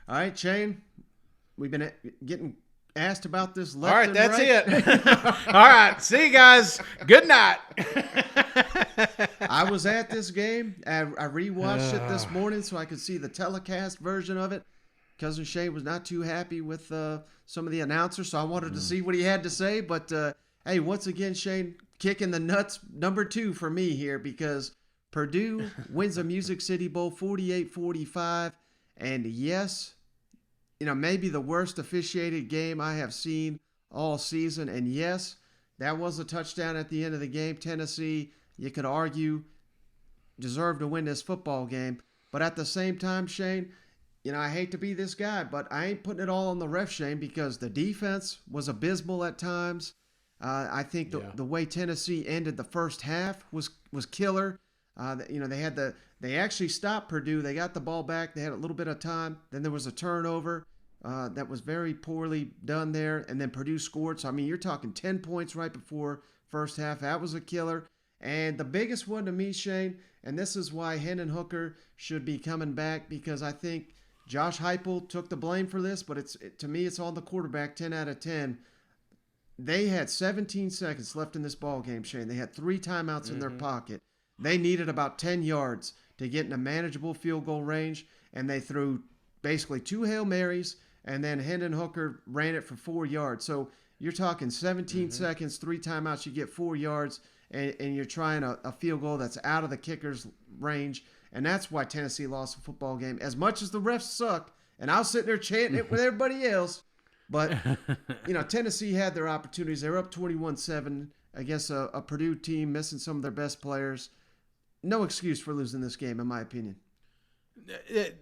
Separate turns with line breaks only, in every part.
All right, Shane. We've been getting asked about this left
All right,
and
that's
right.
it. All right, see you guys. Good night.
I was at this game. I rewatched it this morning so I could see the telecast version of it. Cousin Shane was not too happy with some of the announcers, so I wanted to see what he had to say. But, hey, once again, Shane, kicking the nuts number 2 for me here because Purdue wins a Music City Bowl 48-45. And, yes, maybe the worst officiated game I have seen all season. And, yes, that was a touchdown at the end of the game. Tennessee, you could argue, deserved to win this football game. But at the same time, Shane, I hate to be this guy, but I ain't putting it all on the ref, Shane, because the defense was abysmal at times. I think the way Tennessee ended the first half was killer. They actually stopped Purdue. They got the ball back. They had a little bit of time. Then there was a turnover that was very poorly done there, and then Purdue scored. So, you're talking 10 points right before first half. That was a killer. And the biggest one to me, Shane, and this is why Hendon Hooker should be coming back, because I think Josh Heupel took the blame for this, but to me, it's on the quarterback, 10 out of 10. They had 17 seconds left in this ball game, Shane. They had 3 timeouts in their pocket. They needed about 10 yards to get in a manageable field goal range, and they threw basically 2 Hail Marys, and then Hendon Hooker ran it for 4 yards. So you're talking 17 seconds, 3 timeouts, you get 4 yards, and you're trying a field goal that's out of the kicker's range. And that's why Tennessee lost the football game. As much as the refs suck, and I was sitting there chanting it with everybody else, but, Tennessee had their opportunities. They were up 21-7 against a Purdue team missing some of their best players. No excuse for losing this game, in my opinion.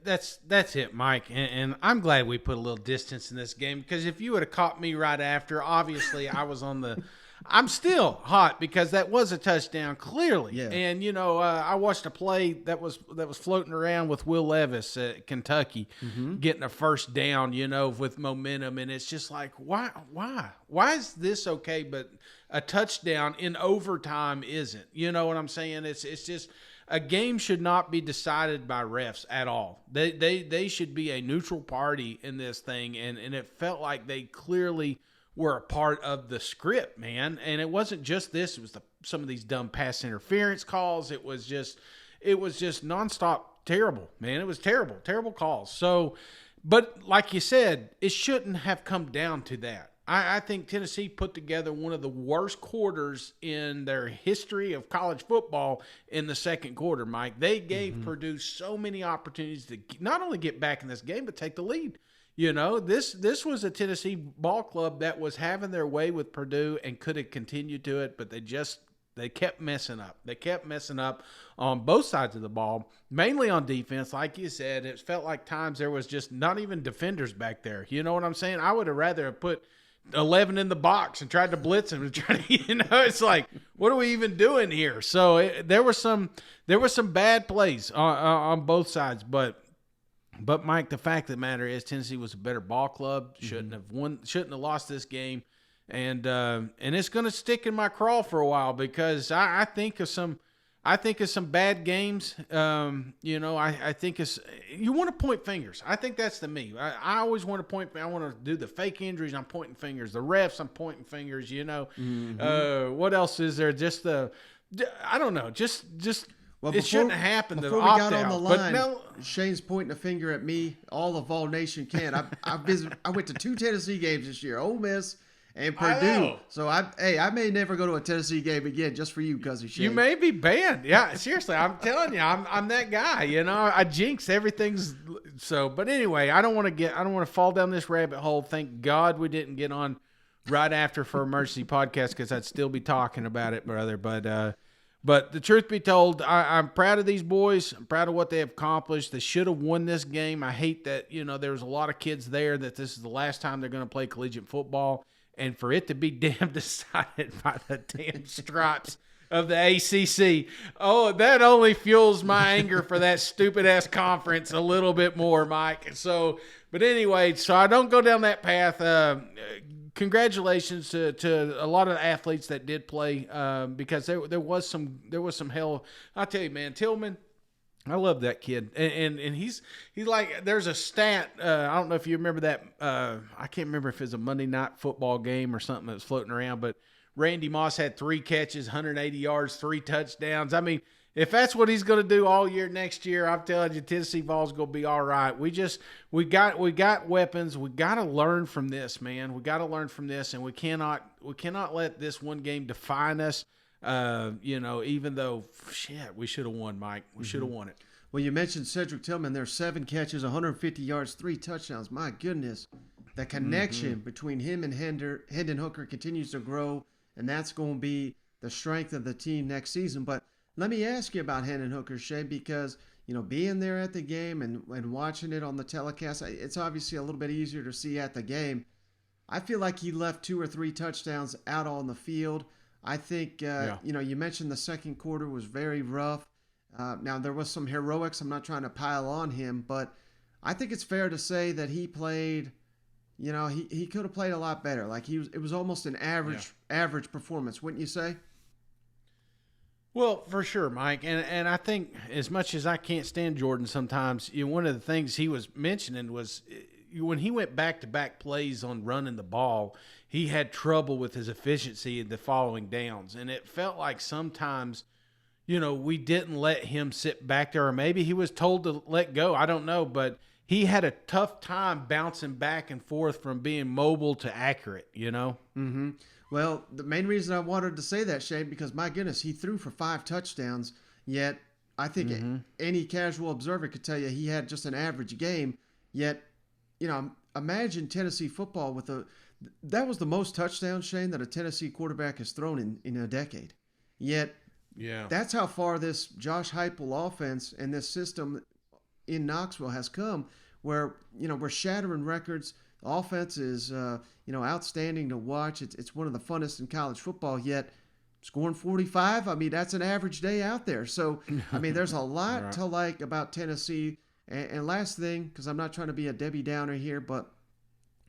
That's it, Mike. And I'm glad we put a little distance in this game, because if you would have caught me right after, obviously I was on the – I'm still hot because that was a touchdown, clearly.
Yeah.
And, I watched a play that was floating around with Will Levis at Kentucky getting a first down, with momentum. And it's just like, why? Why is this okay, but a touchdown in overtime isn't? You know what I'm saying? It's just a game should not be decided by refs at all. They should be a neutral party in this thing. And it felt like they clearly were a part of the script, man. And it wasn't just this. It was some of these dumb pass interference calls. It was just nonstop terrible, man. It was terrible calls. So, but like you said, it shouldn't have come down to that. I think Tennessee put together one of the worst quarters in their history of college football in the second quarter, Mike. They gave Purdue so many opportunities to not only get back in this game, but take the lead. This was a Tennessee ball club that was having their way with Purdue and could have continued to it, but they kept messing up. They kept messing up on both sides of the ball, mainly on defense. Like you said, it felt like times there was just not even defenders back there. You know what I'm saying? I would have rather have put 11 in the box and tried to blitz them. It's like, what are we even doing here? So there were some bad plays on both sides, But Mike, the fact of the matter is Tennessee was a better ball club. Shouldn't have lost this game, and it's going to stick in my craw for a while, because I think of some bad games. I think you want to point fingers. I think that's to me. I always want to point. I want to do the fake injuries. I'm pointing fingers. The refs, I'm pointing fingers. What else is there? I don't know. Just. Well, it shouldn't have happened.
Before we got on the line, Shane's pointing a finger at me. All of Vol Nation can. I went to 2 Tennessee games this year, Ole Miss and Purdue. So I may never go to a Tennessee game again just for you, cousin Shane.
You may be banned. Yeah, seriously, I'm telling you, I'm that guy. I jinx everything's. So, but anyway, I don't want to fall down this rabbit hole. Thank God we didn't get on right after for emergency podcast, because I'd still be talking about it, brother. But the truth be told, I'm proud of these boys. I'm proud of what they have accomplished. They should have won this game. I hate that, there was a lot of kids there that this is the last time they're going to play collegiate football. And for it to be damn decided by the damn stripes of the ACC, that only fuels my anger for that stupid-ass conference a little bit more, Mike. So, but anyway, so I don't go down that path. Congratulations to a lot of athletes that did play, because there was some hell. I'll tell you, man, Tillman, I love that kid, and he's like, there's a stat. I don't know if you remember that. I can't remember if it was a Monday Night Football game or something that was floating around. But Randy Moss had 3 catches, 180 yards, 3 touchdowns. I mean, if that's what he's going to do all year next year, I'm telling you, Tennessee Vols going to be all right. We got weapons. We got to learn from this, man. We got to learn from this, and we cannot let this one game define us. Even though, we should have won, Mike. We should have won it.
Well, you mentioned Cedric Tillman. There's 7 catches, 150 yards, 3 touchdowns. My goodness. The connection between him and Hendon Hooker continues to grow, and that's going to be the strength of the team next season. But let me ask you about Hendon Hooker, Shay, because, being there at the game and watching it on the telecast, it's obviously a little bit easier to see at the game. I feel like he left 2 or 3 touchdowns out on the field. I think, you mentioned the second quarter was very rough. Now, there was some heroics. I'm not trying to pile on him, but I think it's fair to say that he played, he could have played a lot better. Like, it was almost an average performance, wouldn't you say?
Well, for sure, Mike. And I think as much as I can't stand Jordan sometimes, one of the things he was mentioning was when he went back-to-back plays on running the ball, he had trouble with his efficiency in the following downs. And it felt like sometimes, we didn't let him sit back there, or maybe he was told to let go. I don't know, but he had a tough time bouncing back and forth from being mobile to accurate,
Mm-hmm. Well, the main reason I wanted to say that, Shane, because my goodness, he threw for 5 touchdowns, yet I think any casual observer could tell you he had just an average game, yet, imagine Tennessee football that was the most touchdowns, Shane, that a Tennessee quarterback has thrown in a decade. Yet, that's how far this Josh Heupel offense and this system in Knoxville has come, where, we're shattering records. The offense is, outstanding to watch. It's one of the funnest in college football, yet scoring 45, I mean, that's an average day out there. So, I mean, there's a lot to like about Tennessee. And last thing, because I'm not trying to be a Debbie Downer here, but,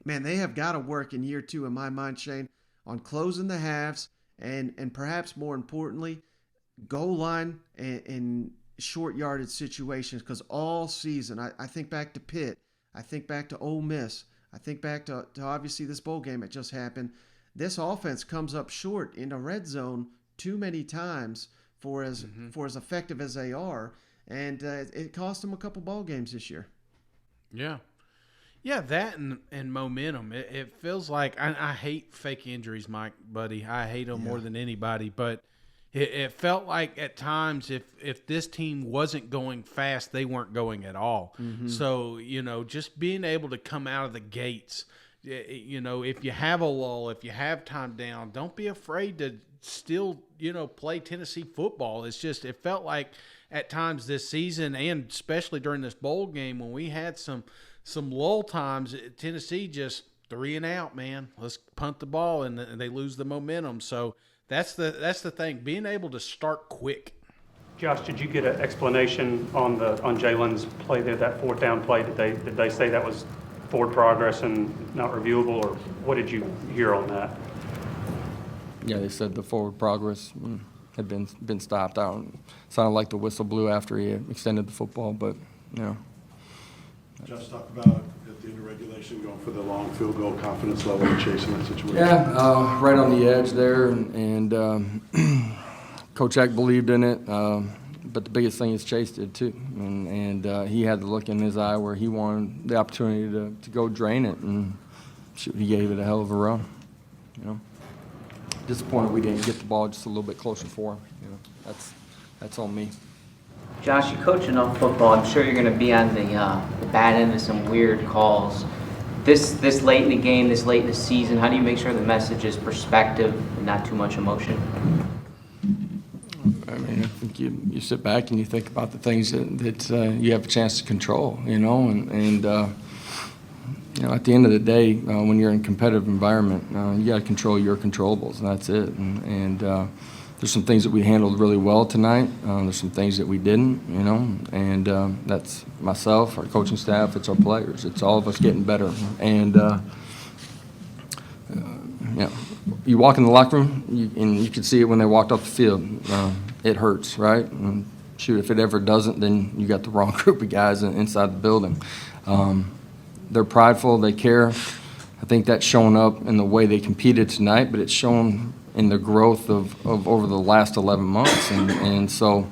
man, they have got to work in year 2, in my mind, Shane, on closing the halves and perhaps more importantly, goal line and short yardage situations, because all season, I think back to Pitt, I think back to Ole Miss, I think back to obviously this bowl game that just happened. This offense comes up short in the red zone too many times for as effective as they are. And it cost them a couple ball games this year.
Yeah. Yeah, that and momentum. It feels like I hate fake injuries, Mike, buddy. I hate them more than anybody. But it felt like at times if this team wasn't going fast, they weren't going at all. Mm-hmm. So, just being able to come out of the gates, if you have a lull, if you have time down, don't be afraid to still, play Tennessee football. It's just it felt like at times this season, and especially during this bowl game, when we had some lull times, Tennessee just 3 and out, man. Let's punt the ball, and they lose the momentum. So that's the thing, being able to start quick.
Josh, did you get an explanation on Jalen's play there, that 4th down play? Did they say that was forward progress and not reviewable, or what did you hear on that?
Yeah, they said the forward progress had been stopped out. Sounded like the whistle blew after he extended the football, but
Josh talked about at the end of regulation going for the long field goal, confidence level and chasing that situation.
Yeah, right on the edge there, and Coach Eck believed in it, but the biggest thing is Chase did too, and he had the look in his eye where he wanted the opportunity to go drain it, and shoot, he gave it a hell of a run. Disappointed we didn't get the ball just a little bit closer for him. That's on me.
Josh, you coach enough football. I'm sure you're going to be on the bad end of some weird calls. This late in the game, this late in the season, how do you make sure the message is perspective and not too much emotion?
I mean, I think you sit back and you think about the things that you have a chance to control, and at the end of the day, when you're in a competitive environment, you got to control your controllables, and that's it. And there's some things that we handled really well tonight. There's some things that we didn't, and that's myself, our coaching staff, it's our players. It's all of us getting better. And, you walk in the locker room, and you can see it when they walked off the field. It hurts, right? And shoot, if it ever doesn't, then you got the wrong group of guys inside the building. They're prideful, they care. I think that's shown up in the way they competed tonight, but it's shown in the growth of over the last 11 months. And so,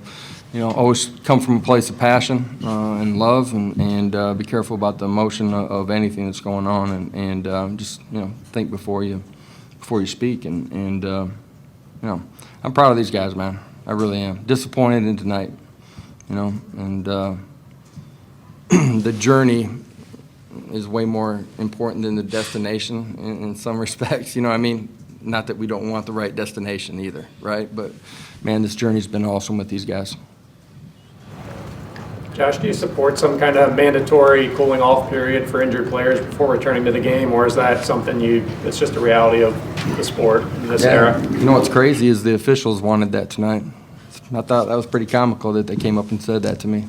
you know, always come from a place of passion and love, and be careful about the emotion of anything that's going on, and just, you know, think before you speak. And you know, I'm proud of these guys, man. I really am. Disappointed in tonight, you know, and the journey is way more important than the destination in some respects. You know what I mean? Not that we don't want the right destination either, right? But, man, this journey's been awesome with these guys.
Josh, do you support some kind of mandatory cooling off period for injured players before returning to the game, or is that something it's just a reality of the sport in this era?
You know what's crazy is the officials wanted that tonight. I thought that was pretty comical that they came up and said that to me.